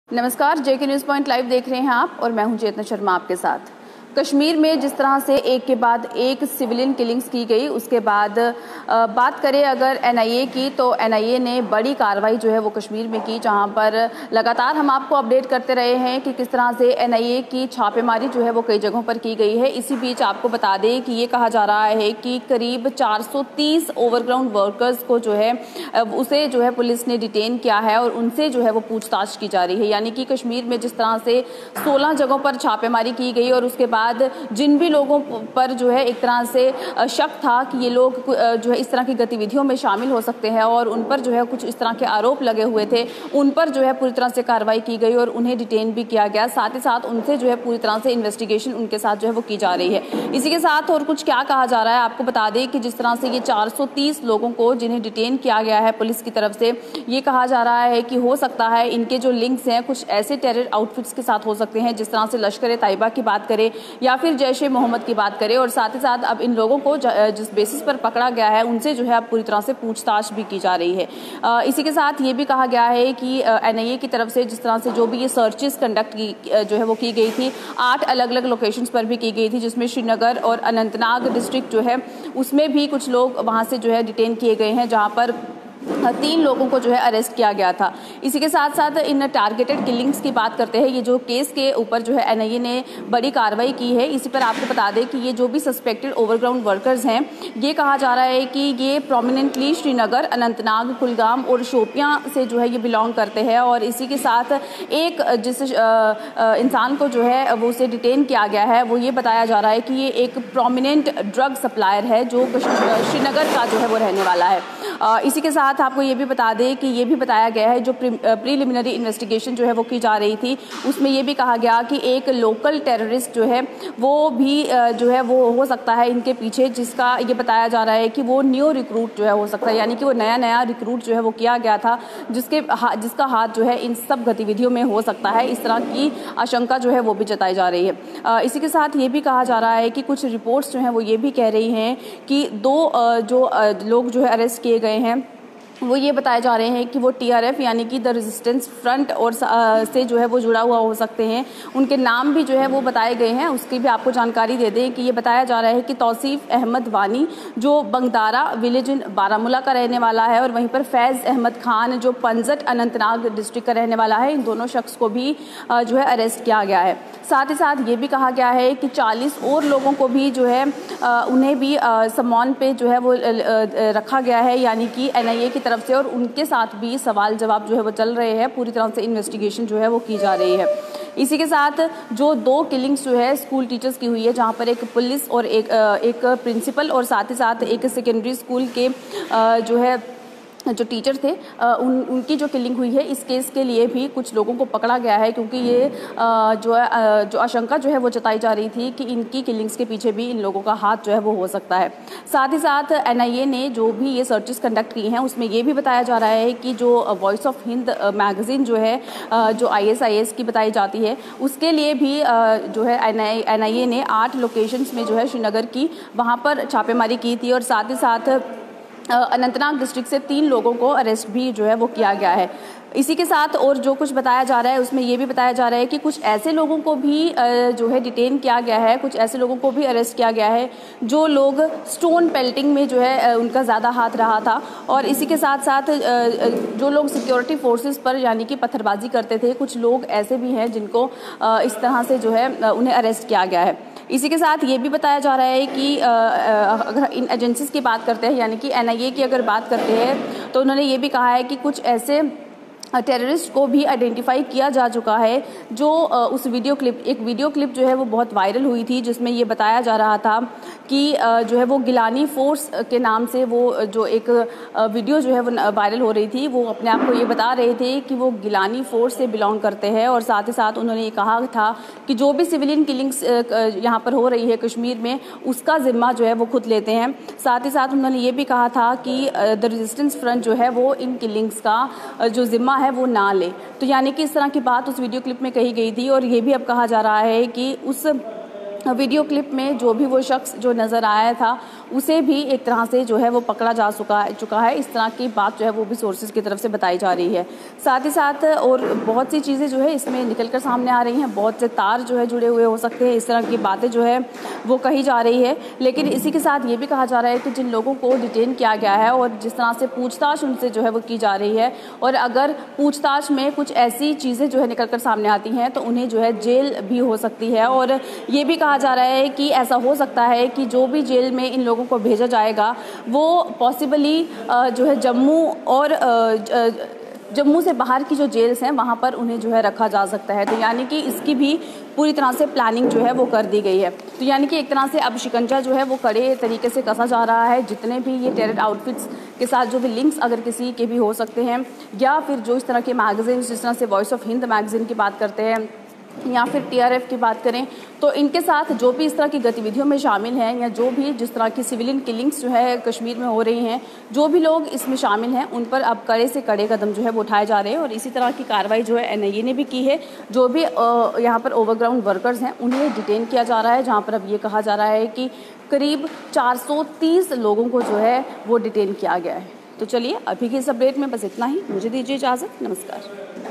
नमस्कार, जेके news point live देख रहे हैं आप और मैं हूं चेतना शर्मा आपके साथ। कश्मीर में जिस तरह से एक के बाद एक सिविलियन किलिंग्स की गई, उसके बाद बात करें अगर एनआईए की, तो एनआईए ने बड़ी कार्रवाई जो है वो कश्मीर में की, जहां पर लगातार हम आपको अपडेट करते रहे हैं कि किस तरह से एनआईए की छापेमारी जो है वो कई जगहों पर की गई है। इसी बीच आपको बता दें कि ये कहा जा रहा है कि करीब 430 ओवरग्राउंड वर्कर्स को जो है उसे जो है पुलिस ने डिटेन किया है और उनसे जो है वो पूछताछ की जा रही है। यानी कि कश्मीर में जिस तरह से 16 जगहों पर छापेमारी की गई और उसके बाद जिन भी लोगों पर जो है एक तरह से शक था कि ये लोग जो है इस तरह की गतिविधियों में शामिल हो सकते हैं और उन पर जो है कुछ इस तरह के आरोप लगे हुए थे, उन पर जो है पूरी तरह से कार्रवाई की गई और उन्हें डिटेन भी किया गया। साथ ही साथ उनसे जो है पूरी तरह से इन्वेस्टिगेशन उनके साथ जो है वो की जा रही है। इसी के साथ और कुछ क्या कहा जा रहा है आपको बता दें कि जिस तरह से ये 430 लोगों को जिन्हें डिटेन किया गया है पुलिस की तरफ से, ये कहा जा रहा है कि हो सकता है इनके जो लिंक्स हैं कुछ ऐसे टेरर आउटफिट्स के साथ हो सकते हैं, जिस तरह से लश्कर तैयबा की बात करें या फिर जैश-ए मोहम्मद की बात करें। और साथ ही साथ अब इन लोगों को जिस बेसिस पर पकड़ा गया है उनसे जो है अब पूरी तरह से पूछताछ भी की जा रही है। इसी के साथ ये भी कहा गया है कि एनआईए की तरफ से जिस तरह से जो भी ये सर्चेस कंडक्ट की जो है वो की गई थी, 8 अलग अलग लोकेशंस पर भी की गई थी, जिसमें श्रीनगर और अनंतनाग डिस्ट्रिक्ट जो है उसमें भी कुछ लोग वहाँ से जो है डिटेन किए गए हैं, जहाँ पर 3 लोगों को जो है अरेस्ट किया गया था। इसी के साथ साथ इन टारगेटेड किलिंग्स की बात करते हैं, ये जो केस के ऊपर जो है एनआईए ने बड़ी कार्रवाई की है। इसी पर आपको बता दें कि ये जो भी सस्पेक्टेड ओवरग्राउंड वर्कर्स हैं, ये कहा जा रहा है कि ये प्रोमिनेंटली श्रीनगर, अनंतनाग, कुलगाम और शोपियां से जो है ये बिलोंग करते हैं। और इसी के साथ एक जिस इंसान को जो है वो उसे डिटेन किया गया है, वो ये बताया जा रहा है कि ये एक प्रोमिनेंट ड्रग सप्लायर है जो श्रीनगर का जो है वो रहने वाला है। इसी के साथ आपको ये भी बता दें कि ये भी बताया गया है जो प्रीलिमिनरी इन्वेस्टिगेशन जो है वो की जा रही थी, उसमें ये भी कहा गया कि एक लोकल टेररिस्ट जो है वो भी जो है वो हो सकता है इनके पीछे, जिसका ये बताया जा रहा है कि वो न्यू रिक्रूट जो है हो सकता है, यानी कि वो नया रिक्रूट जो है वो किया गया था, जिसका हाथ जो है इन सब गतिविधियों में हो सकता है। इस तरह की आशंका जो है वो भी जताई जा रही है। इसी के साथ ये भी कहा जा रहा है कि कुछ रिपोर्ट्स जो हैं वो ये भी कह रही हैं कि 2 जो लोग जो है अरेस्ट किए गए हैं, वो ये बताए जा रहे हैं कि वो टीआरएफ यानी कि द रेजिस्टेंस फ्रंट और से जो है वो जुड़ा हुआ हो सकते हैं। उनके नाम भी जो है वो बताए गए हैं, उसकी भी आपको जानकारी दे दें कि ये बताया जा रहा है कि तौसीफ अहमद वानी जो बंगदारा विलेज इन बारामूला का रहने वाला है, और वहीं पर फैज़ अहमद खान जो पंजट अनंतनाग डिस्ट्रिक्ट का रहने वाला है, इन दोनों शख्स को भी जो है अरेस्ट किया गया है। साथ ही साथ ये भी कहा गया है कि 40 और लोगों को भी जो है उन्हें भी समॉन पे जो है वो रखा गया है, यानी कि एनआईए की तरफ से, और उनके साथ भी सवाल जवाब जो है वो चल रहे हैं। पूरी तरह से इन्वेस्टिगेशन जो है वो की जा रही है। इसी के साथ जो 2 किलिंग्स जो है स्कूल टीचर्स की हुई है, जहां पर एक पुलिस और एक प्रिंसिपल और साथ ही साथ एक सेकेंडरी स्कूल के जो है जो टीचर थे उनकी जो किलिंग हुई है, इस केस के लिए भी कुछ लोगों को पकड़ा गया है, क्योंकि ये जो आशंका जो है वो जताई जा रही थी कि इनकी किलिंग्स के पीछे भी इन लोगों का हाथ जो है वो हो सकता है। साथ ही साथ एनआईए ने जो भी ये सर्चेस कंडक्ट की हैं, उसमें ये भी बताया जा रहा है कि जो वॉइस ऑफ हिंद मैगजीन जो है जो ISIS की बताई जाती है, उसके लिए भी जो है एनआईए ने 8 लोकेशंस में जो है श्रीनगर की वहाँ पर छापेमारी की थी, और साथ ही साथ अनंतनाग डिस्ट्रिक्ट से 3 लोगों को अरेस्ट भी जो है वो किया गया है। इसी के साथ और जो कुछ बताया जा रहा है, उसमें ये भी बताया जा रहा है कि कुछ ऐसे लोगों को भी जो है डिटेन किया गया है, कुछ ऐसे लोगों को भी अरेस्ट किया गया है जो लोग स्टोन पेल्टिंग में जो है उनका ज़्यादा हाथ रहा था। और इसी के साथ साथ जो लोग सिक्योरिटी फोर्सेस पर यानी कि पत्थरबाजी करते थे, कुछ लोग ऐसे भी हैं जिनको इस तरह से जो है उन्हें अरेस्ट किया गया है। इसी के साथ ये भी बताया जा रहा है कि अगर इन एजेंसीज की बात करते हैं, यानी कि एनआईए की अगर बात करते हैं, तो उन्होंने ये भी कहा है कि कुछ ऐसे टेररिस्ट को भी आइडेंटिफाई किया जा चुका है जो उस एक वीडियो क्लिप जो है वो बहुत वायरल हुई थी, जिसमें ये बताया जा रहा था कि जो है वो गिलानी फोर्स के नाम से वो जो एक वीडियो जो है वो वायरल हो रही थी, वो अपने आप को ये बता रहे थे कि वो गिलानी फोर्स से बिलोंग करते हैं। और साथ ही साथ उन्होंने ये कहा था कि जो भी सिविलियन किलिंग्स यहाँ पर हो रही है कश्मीर में, उसका जिम्मा जो है वो खुद लेते हैं। साथ ही साथ उन्होंने ये भी कहा था कि द रेजिस्टेंस फ्रंट जो है वो इन किलिंग्स का जो जिम्मा है वो ना ले। तो यानी कि इस तरह की बात उस वीडियो क्लिप में कही गई थी, और ये भी अब कहा जा रहा है कि उस वीडियो क्लिप में जो भी वो शख्स जो नज़र आया था उसे भी एक तरह से जो है वो पकड़ा जा चुका है। इस तरह की बात जो है वो भी सोर्सेज की तरफ से बताई जा रही है। साथ ही साथ और बहुत सी चीज़ें जो है इसमें निकल कर सामने आ रही हैं। बहुत से तार जो है जुड़े हुए हो सकते हैं, इस तरह की बातें जो है वो कही जा रही है। लेकिन इसी के साथ ये भी कहा जा रहा है कि जिन लोगों को डिटेन किया गया है और जिस तरह से पूछताछ उनसे जो है वो की जा रही है, और अगर पूछताछ में कुछ ऐसी चीज़ें जो है निकल कर सामने आती हैं तो उन्हें जो है जेल भी हो सकती है। और ये भी कहा जा रहा है कि ऐसा हो सकता है कि जो भी जेल में इन लोगों को भेजा जाएगा वो पॉसिबली जो है जम्मू से बाहर की जो जेल्स हैं वहाँ पर उन्हें जो है रखा जा सकता है। तो यानी कि इसकी भी पूरी तरह से प्लानिंग जो है वो कर दी गई है। तो यानी कि एक तरह से अब शिकंजा जो है वो कड़े तरीके से कसा जा रहा है। जितने भी ये टेरर आउटफिट्स के साथ जो भी लिंक्स अगर किसी के भी हो सकते हैं, या फिर जो इस तरह के मैगजीन जिस तरह से वॉइस ऑफ हिंद मैगजीन की बात करते हैं या फिर TRF की बात करें, तो इनके साथ जो भी इस तरह की गतिविधियों में शामिल हैं या जो भी जिस तरह की सिविलियन किलिंग्स जो है कश्मीर में हो रही हैं, जो भी लोग इसमें शामिल हैं उन पर अब कड़े से कड़े कदम जो है वो उठाए जा रहे हैं। और इसी तरह की कार्रवाई जो है NIA ने भी की है। जो भी यहाँ पर ओवरग्राउंड वर्कर्स हैं उन्हें डिटेन किया जा रहा है, जहाँ पर अब ये कहा जा रहा है कि करीब 430 लोगों को जो है वो डिटेन किया गया है। तो चलिए अभी की इस अपडेट में बस इतना ही। मुझे दीजिए इजाज़त। नमस्कार।